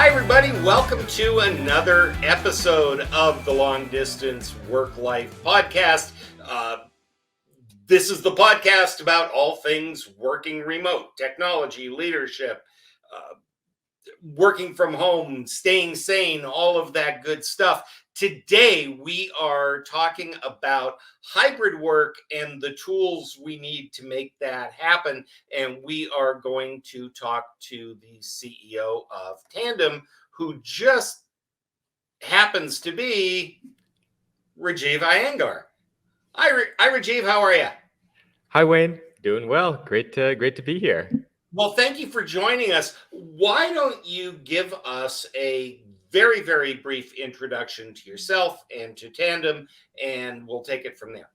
Hi, everybody. Welcome to another episode of the Long Distance Work-Life Podcast. This is the podcast about all things working remote, technology, leadership, uh, working from home, staying sane, all of that good stuff. Today, we are talking about hybrid work and the tools we need to make that happen. And we are going to talk to the CEO of Tandem, who just happens to be Rajiv Ayyangar. Hi, Rajiv. How are you? Hi, Wayne. Doing well. Great to be here. Well, thank you for joining us. Why don't you give us a very, very brief introduction to yourself and to Tandem, and we'll take it from there.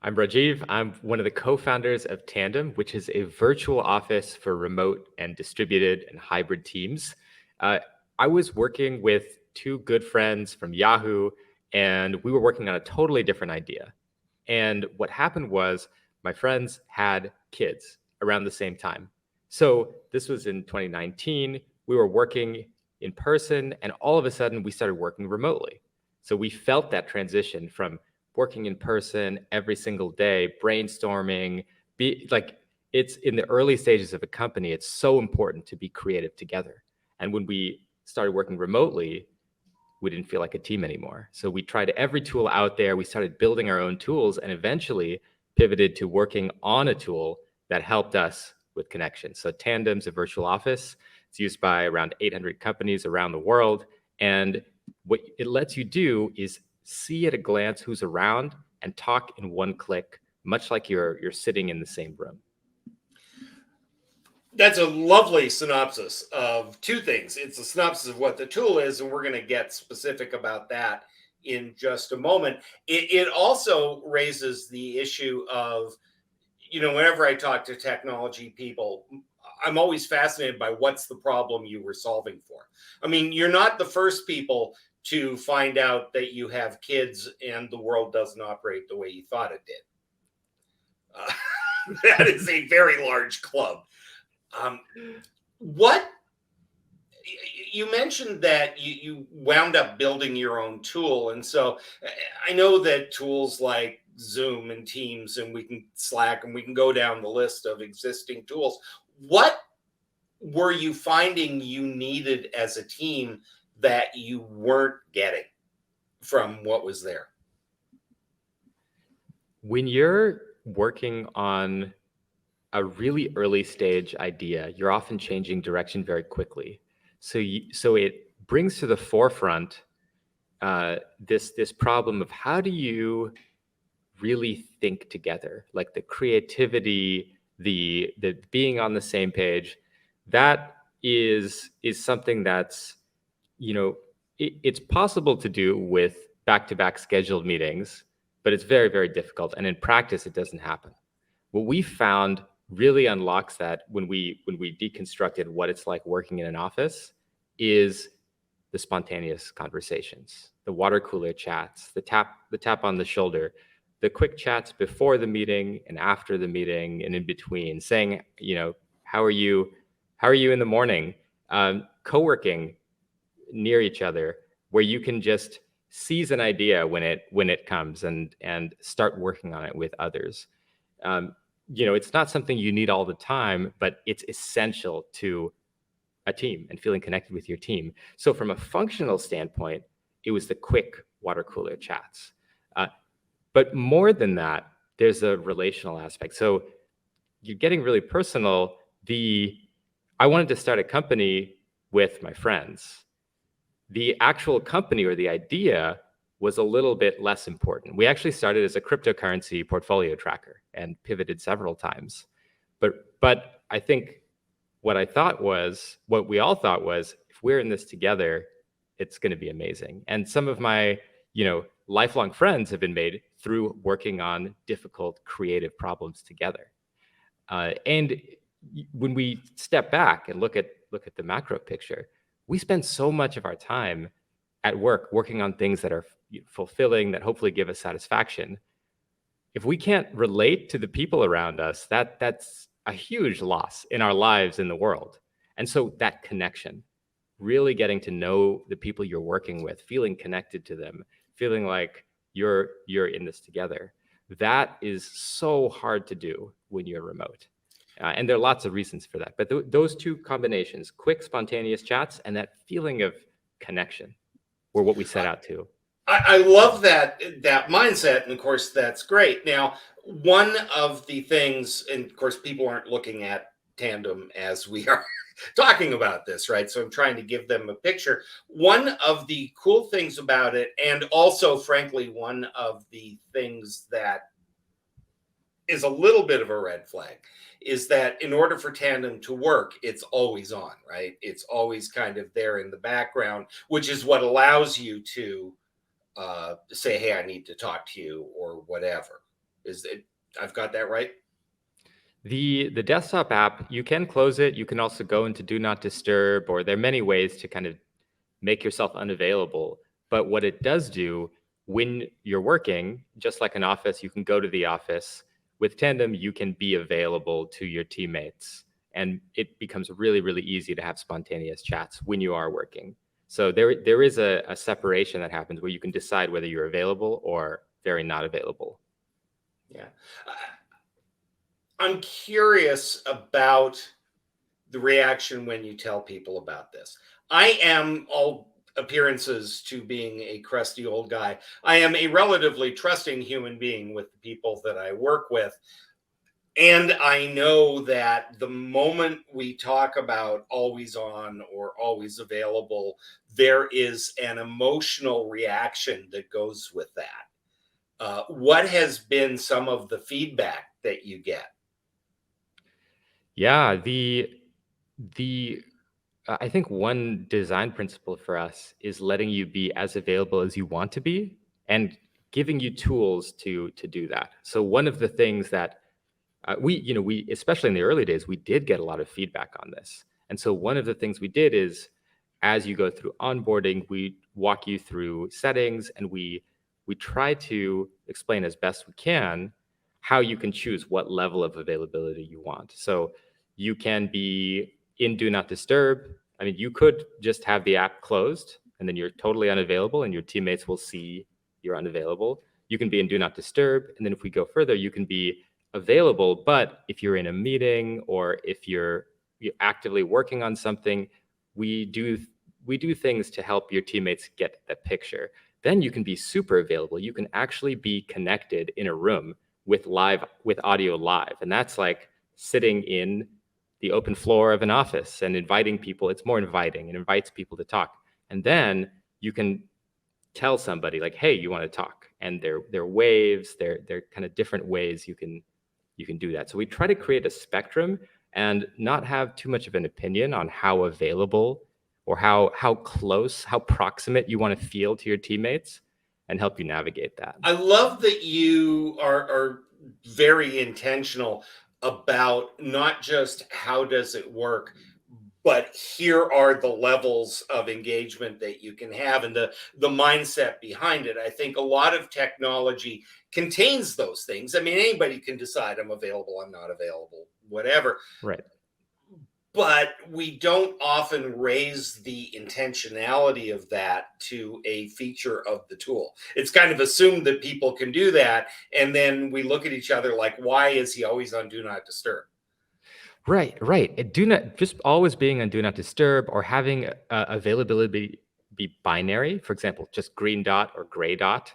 I'm Rajiv. I'm one of the co-founders of Tandem, which is a virtual office for remote and distributed and hybrid teams. I was working with two good friends from Yahoo, and we were working on a totally different idea. And what happened was my friends had kids around the same time. So this was in 2019. We were working in person, and all of a sudden we started working remotely. So we felt that transition from working in person every single day, brainstorming, it's in the early stages of a company, it's so important to be creative together. And when we started working remotely, we didn't feel like a team anymore. So we tried every tool out there. We started building our own tools and eventually pivoted to working on a tool that helped us with connections. So Tandem's a virtual office. It's used by around 800 companies around the world. And what it lets you do is see at a glance who's around and talk in one click, much like you're sitting in the same room. That's a lovely synopsis of two things. It's a synopsis of what the tool is, and we're going to get specific about that in just a moment. It also raises the issue of, whenever I talk to technology people, I'm always fascinated by what's the problem you were solving for. I mean, you're not the first people to find out that you have kids and the world doesn't operate the way you thought it did. That is a very large club. What you mentioned that you wound up building your own tool, and so I know that tools like Zoom and Teams and we can Slack and we can go down the list of existing tools. What were you finding you needed as a team that you weren't getting from what was there? When you're working on a really early stage idea, you're often changing direction very quickly. So it brings to the forefront this problem of how do you really think together, like the creativity, the being on the same page. That is something that's it's possible to do with back-to-back scheduled meetings, but it's very, very difficult, and in practice it doesn't happen. What we found really unlocks that when we deconstructed what it's like working in an office is the spontaneous conversations, the water cooler chats, the tap on the shoulder, the quick chats before the meeting and after the meeting and in between, saying, how are you in the morning, co-working near each other, where you can just seize an idea when it comes and start working on it with others. It's not something you need all the time, but it's essential to a team and feeling connected with your team. So from a functional standpoint, it was the quick water cooler chats. But more than that, there's a relational aspect. So you're getting really personal. I wanted to start a company with my friends. The actual company or the idea was a little bit less important. We actually started as a cryptocurrency portfolio tracker and pivoted several times. But I think what we all thought was, if we're in this together, it's going to be amazing. And some of my, lifelong friends have been made through working on difficult creative problems together. And when we step back and look at the macro picture, we spend so much of our time at work working on things that are fulfilling, that hopefully give us satisfaction. If we can't relate to the people around us, that's a huge loss in our lives in the world. And so that connection, really getting to know the people you're working with, feeling connected to them, feeling like you're in this together. That is so hard to do when you're remote. And there are lots of reasons for that. But those two combinations, quick, spontaneous chats and that feeling of connection, were what we set out to. I love that mindset, and of course that's great. Now, one of the things, and of course, people aren't looking at Tandem as we are talking about this, right? So I'm trying to give them a picture. One of the cool things about it, and also, frankly, one of the things that is a little bit of a red flag, is that in order for Tandem to work, it's always on, right? It's always kind of there in the background, which is what allows you to say, "Hey, I need to talk to you," or whatever. Is it? I've got that right? The desktop app, you can close it. You can also go into do not disturb, or there are many ways to kind of make yourself unavailable. But what it does do when you're working, just like an office, you can go to the office. With Tandem, you can be available to your teammates. And it becomes really, really easy to have spontaneous chats when you are working. So there is a separation that happens where you can decide whether you're available or very not available. Yeah. I'm curious about the reaction when you tell people about this. I am, all appearances to being a crusty old guy, I am a relatively trusting human being with the people that I work with. And I know that the moment we talk about always on or always available, there is an emotional reaction that goes with that. What has been some of the feedback that you get? Yeah, the I think one design principle for us is letting you be as available as you want to be and giving you tools to do that. So one of the things that we especially in the early days, we did get a lot of feedback on this. And so one of the things we did is, as you go through onboarding, we walk you through settings, and we try to explain as best we can how you can choose what level of availability you want. So you can be in do not disturb. I mean, you could just have the app closed and then you're totally unavailable and your teammates will see you're unavailable. You can be in do not disturb. And then if we go further, you can be available, but if you're in a meeting or if you're actively working on something, we do things to help your teammates get the picture. Then you can be super available. You can actually be connected in a room with audio live. And that's like sitting in the open floor of an office and inviting people. It's more inviting. It invites people to talk. And then you can tell somebody like, hey, you want to talk. And there are waves, they're kind of different ways you can do that. So we try to create a spectrum and not have too much of an opinion on how available or how close, how proximate you want to feel to your teammates, and help you navigate that. I love that you are very intentional about not just how does it work, but here are the levels of engagement that you can have and the mindset behind it. I think a lot of technology contains those things. I mean, anybody can decide I'm available, I'm not available, whatever. Right. But we don't often raise the intentionality of that to a feature of the tool. It's kind of assumed that people can do that. And then we look at each other like, why is he always on do not disturb? Right. Do not, just always being on do not disturb or having availability be binary, for example, just green dot or gray dot,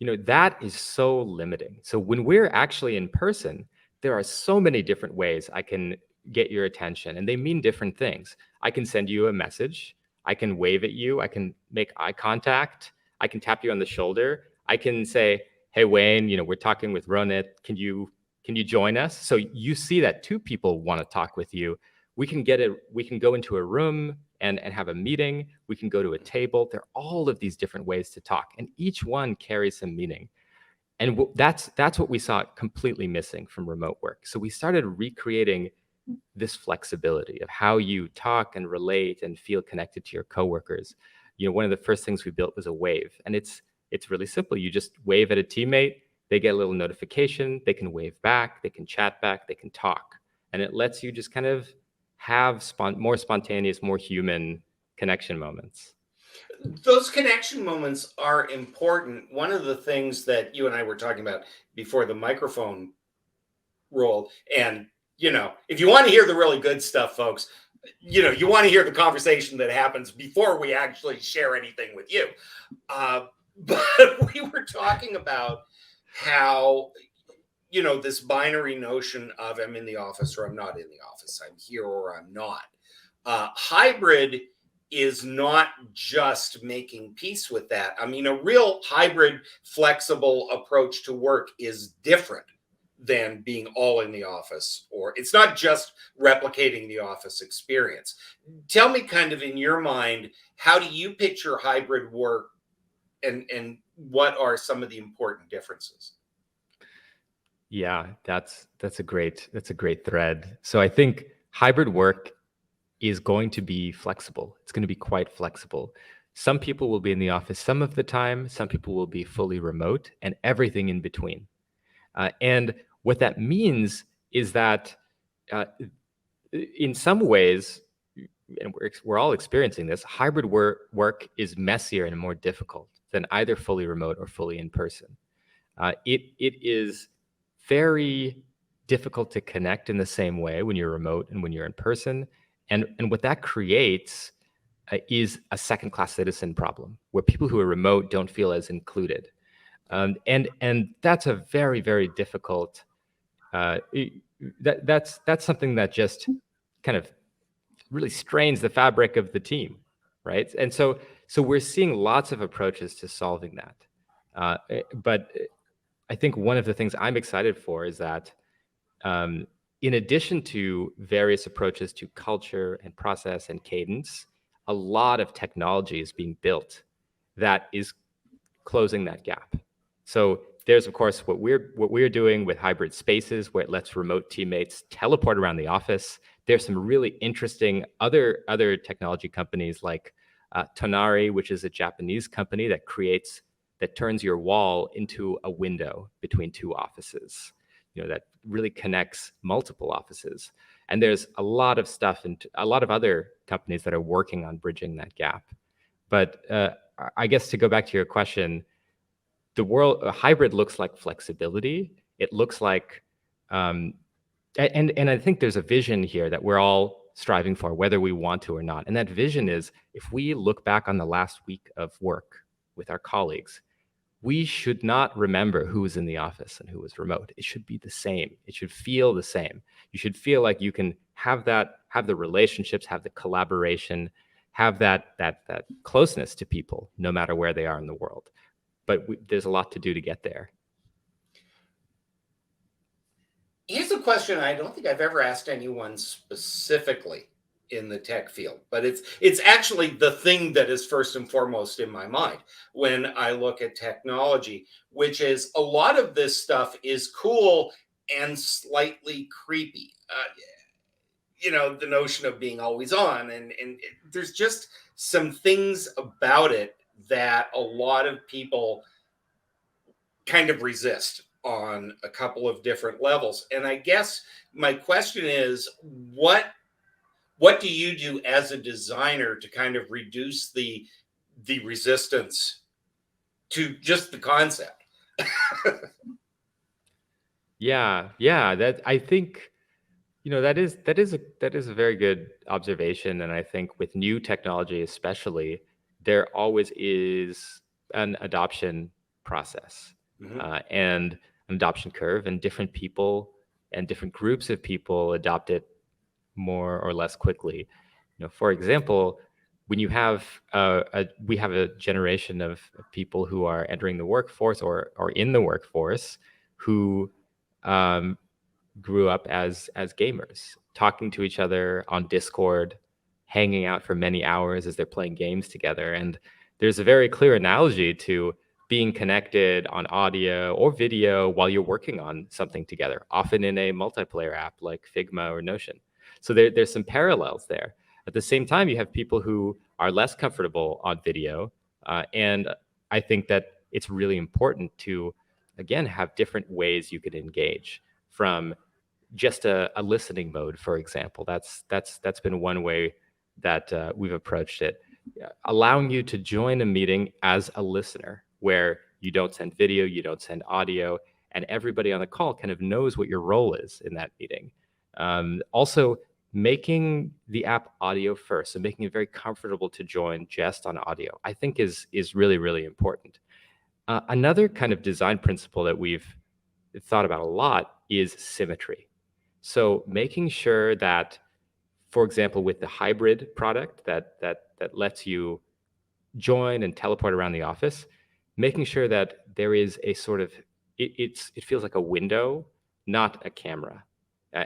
that is so limiting. So when we're actually in person, there are so many different ways I can get your attention, and they mean different things. I can send you a message. I can wave at you. I can make eye contact. I can tap you on the shoulder. I can say, hey, Wayne, we're talking with Ronit. Can you join us? So you see that two people want to talk with you. We can go into a room and have a meeting. We can go to a table. There are all of these different ways to talk, and each one carries some meaning. And that's what we saw completely missing from remote work. So we started recreating this flexibility of how you talk and relate and feel connected to your coworkers. One of the first things we built was a wave, and it's really simple. You just wave at a teammate, they get a little notification, they can wave back, they can chat back, they can talk, and it lets you just kind of have more spontaneous, more human connection moments. Those connection moments are important. One of the things that you and I were talking about before the microphone rolled, and if you want to hear the really good stuff, folks, you want to hear the conversation that happens before we actually share anything with you. But we were talking about how this binary notion of I'm in the office or I'm not in the office, I'm here or I'm not. Hybrid is not just making peace with that. I mean, a real hybrid, flexible approach to work is different than being all in the office, or it's not just replicating the office experience. Tell me, kind of in your mind, how do you picture hybrid work, and what are some of the important differences? Yeah, that's a great thread. So I think hybrid work is going to be flexible. It's going to be quite flexible. Some people will be in the office some of the time, some people will be fully remote, and everything in between. And what that means is that in some ways, and we're all experiencing this, hybrid work is messier and more difficult than either fully remote or fully in person. It is very difficult to connect in the same way when you're remote and when you're in person. And what that creates is a second-class citizen problem, where people who are remote don't feel as included. And that's a very, very difficult. That's something that just kind of really strains the fabric of the team, right? And so we're seeing lots of approaches to solving that. But I think one of the things I'm excited for is that in addition to various approaches to culture and process and cadence, a lot of technology is being built that is closing that gap. So there's, of course, what we're doing with hybrid spaces, where it lets remote teammates teleport around the office. There's some really interesting other technology companies like Tonari, which is a Japanese company that turns your wall into a window between two offices. That really connects multiple offices. And there's a lot of stuff and a lot of other companies that are working on bridging that gap. But I guess to go back to your question, a hybrid looks like flexibility. It looks like, and I think there's a vision here that we're all striving for, whether we want to or not. And that vision is, if we look back on the last week of work with our colleagues, we should not remember who was in the office and who was remote. It should be the same. It should feel the same. You should feel like you can have the relationships, have the collaboration, have that closeness to people, no matter where they are in the world. But there's a lot to do to get there. Here's a question I don't think I've ever asked anyone specifically in the tech field, but it's actually the thing that is first and foremost in my mind when I look at technology, which is a lot of this stuff is cool and slightly creepy. The notion of being always on, and there's just some things about it that a lot of people kind of resist on a couple of different levels. And I guess my question is, what do you do as a designer to kind of reduce the resistance to just the concept? Yeah, that, I think, that is a very good observation. And I think with new technology especially, there always is an adoption process. And an adoption curve, and different people and different groups of people adopt it more or less quickly. For example, when you have we have a generation of people who are entering the workforce or in the workforce who grew up as gamers, talking to each other on Discord, hanging out for many hours as they're playing games together. And there's a very clear analogy to being connected on audio or video while you're working on something together, often in a multiplayer app like Figma or Notion. So there's some parallels there. At the same time, you have people who are less comfortable on video. And I think that it's really important to, again, have different ways you could engage, from just a listening mode, for example. That's been one way that we've approached it. allowing you to join a meeting as a listener where you don't send video, you don't send audio, and everybody on the call kind of knows what your role is in that meeting. Also, making the app audio first, so making it very comfortable to join just on audio, I think is really, really important. Another kind of design principle that we've thought about a lot is symmetry. So making sure that, for example, with the hybrid product that lets you join and teleport around the office, making sure that there is a sort of it feels like a window, not a camera,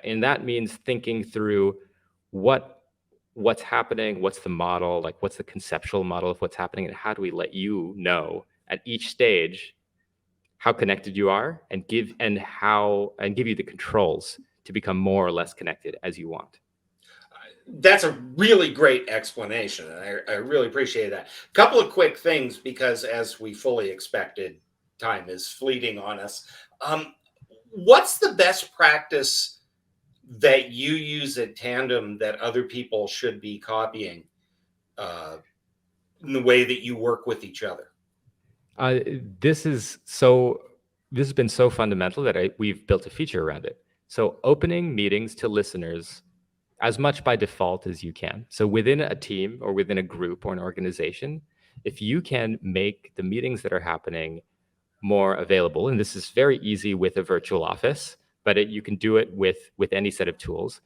and that means thinking through what what's happening, what's the model, like what's the conceptual model of what's happening, and how do we let you know at each stage how connected you are, and give you the controls to become more or less connected as you want. That's a really great explanation. I really appreciate that. A couple of quick things, because as we fully expected, time is fleeting on us. What's the best practice that you use at Tandem that other people should be copying uh, in the way that you work with each other? Uh, this is so. This has been so fundamental that we've built a feature around it. So opening meetings to listeners as much by default as you can. So within a team or within a group or an organization, if you can make the meetings that are happening more available, and this is very easy with a virtual office, but you can do it with any set of tools.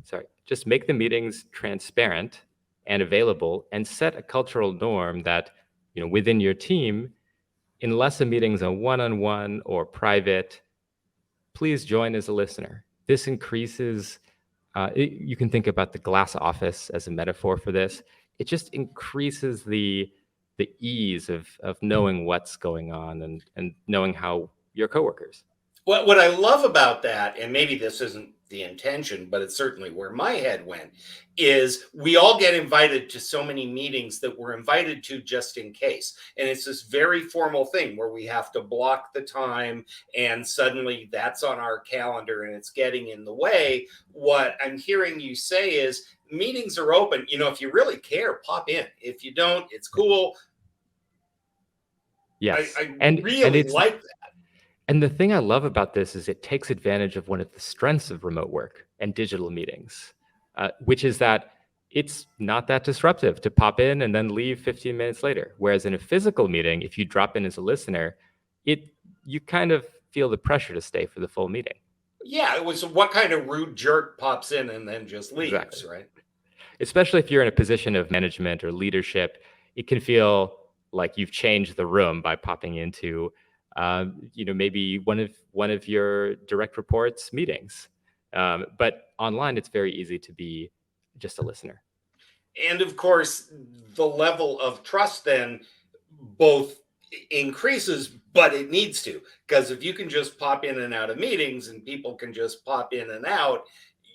Sorry, just make the meetings transparent and available, and set a cultural norm that, within your team, unless a meeting's a one-on-one or private, please join as a listener. This increases, you can think about the glass office as a metaphor for this. It just increases the ease of knowing what's going on, and knowing how your coworkers. What I love about that, and maybe this isn't the intention, but it's certainly where my head went, is we all get invited to so many meetings that we're invited to just in case. And it's this very formal thing where we have to block the time, and suddenly that's on our calendar and it's getting in the way. What I'm hearing you say is meetings are open. If you really care, pop in. If you don't, it's cool. Yes, I and really it's like that. and the thing I love about this is it takes advantage of one of the strengths of remote work and digital meetings, which is that it's not that disruptive to pop in and then leave 15 minutes later. Whereas in a physical meeting, if you drop in as a listener, it you kind of feel the pressure to stay for the full meeting. Yeah, it was what kind of rude jerk pops in and then just leaves, Exactly. right? Especially if you're in a position of management or leadership, it can feel like you've changed the room by popping into, maybe one of your direct reports meetings. But online, it's very easy to be just a listener. And of course, the level of trust then both increases, but it needs to. Because if you can just pop in and out of meetings and people can just pop in and out,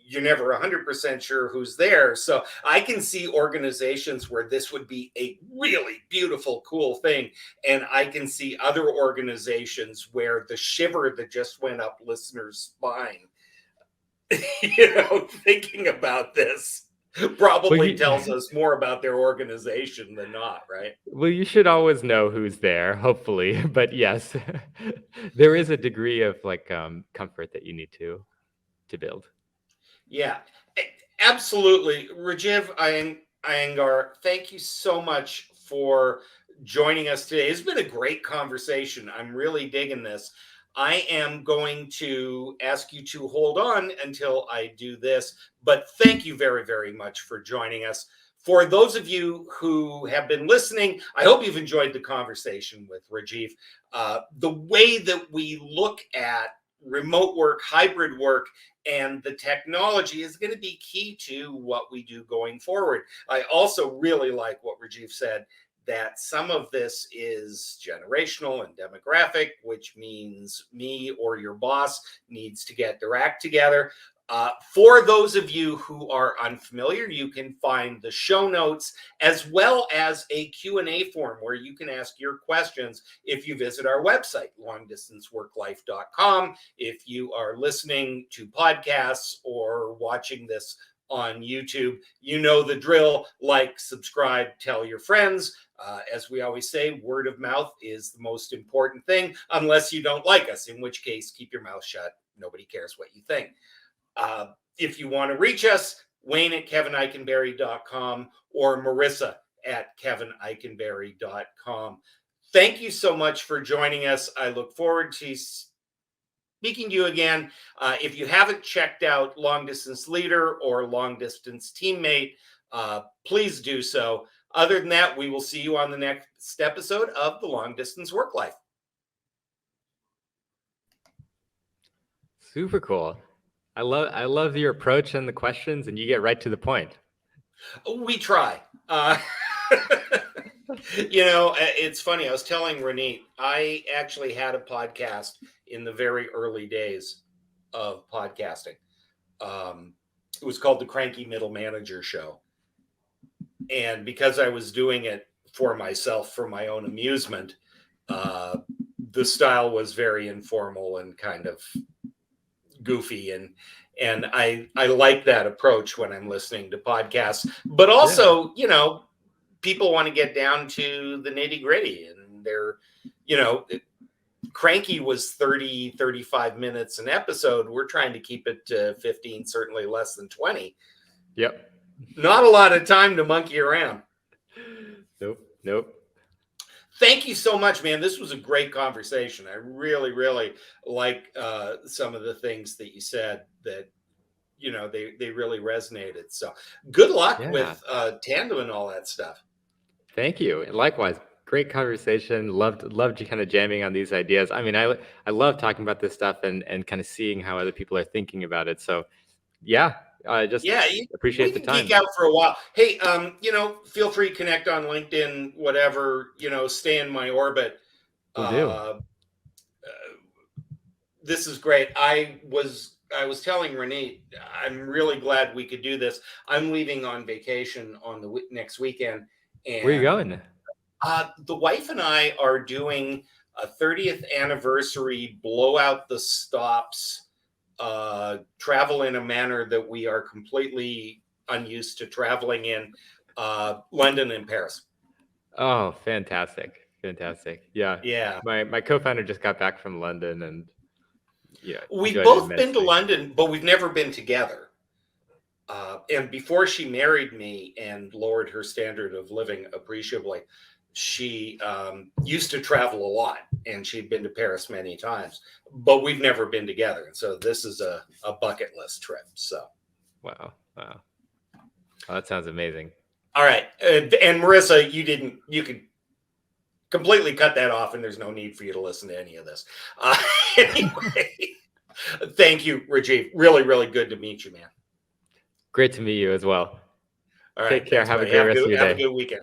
you're never 100% sure who's there. So I can see organizations where this would be a really beautiful, cool thing. And I can see other organizations where the shiver that just went up listeners' spine, thinking about this Well, probably you tells us more about their organization than not, right? well, you should always know who's there, hopefully. But yes, there is a degree of like comfort that you need to build. Yeah, absolutely. Rajiv Iyengar, thank you so much for joining us today. It's been a great conversation. I'm really digging this. I am going to ask you to hold on until I do this, but thank you very, very much for joining us. For those of you who have been listening, I hope you've enjoyed the conversation with Rajiv. The way that we look at remote work, hybrid work, and the technology is going to be key to what we do going forward. I also really like what Rajiv said, that some of this is generational and demographic, which means me or your boss needs to get their act together. For those of you who are unfamiliar, you can find the show notes as well as a Q&A form where you can ask your questions if you visit our website, longdistanceworklife.com. If you are listening to podcasts or watching this on YouTube. You know the drill. Like, subscribe, tell your friends. As we always say, word of mouth is the most important thing, unless you don't like us, in which case, keep your mouth shut. Nobody cares what you think. If you want to reach us, Wayne at kevineikenberry.com or Marissa at kevineikenberry.com. Thank you so much for joining us. I look forward to speaking to you again. If you haven't checked out Long Distance Leader or Long Distance Teammate, please do so. Other than that, we will see you on the next episode of the Long Distance Work Life. Super cool. I love your approach and the questions, and you get right to the point. We try. It's funny. I was telling Renee, I actually had a podcast in the very early days of podcasting. It was called the Cranky Middle Manager Show. And because I was doing it for myself, for my own amusement, the style was very informal and kind of goofy. And I like that approach when I'm listening to podcasts. But also, people want to get down to the nitty gritty, and they're, Cranky was 30, 35 minutes an episode. We're trying to keep it to 15, certainly less than 20. Yep. Not a lot of time to monkey around. Nope. Thank you so much, man. This was a great conversation. I really, really like some of the things that you said that, they really resonated. So good luck with Tandem and all that stuff. Thank you. And likewise, great conversation. Loved you kind of jamming on these ideas. I mean, I love talking about this stuff and kind of seeing how other people are thinking about it. So I just appreciate the time. Geek out for a while. Hey, feel free to connect on LinkedIn, whatever, stay in my orbit. Will do. This is great. I was telling Renee, I'm really glad we could do this. I'm leaving on vacation on the next weekend. And where are you going? The wife and I are doing a 30th anniversary blow out the stops, travel in a manner that we are completely unused to traveling in, London and Paris. Oh, fantastic. Yeah. My co-founder just got back from London, and we've both been to London, but we've never been together. And before she married me and lowered her standard of living appreciably, she used to travel a lot, and she'd been to Paris many times, but we've never been together. And so this is a bucket list trip. So, wow. Oh, that sounds amazing. All right. And Marissa, you could completely cut that off, and there's no need for you to listen to any of this. Anyway, thank you, Rajiv. Really, really good to meet you, man. Great to meet you as well. All right. Take care. Have a great rest of your day. Have a good weekend.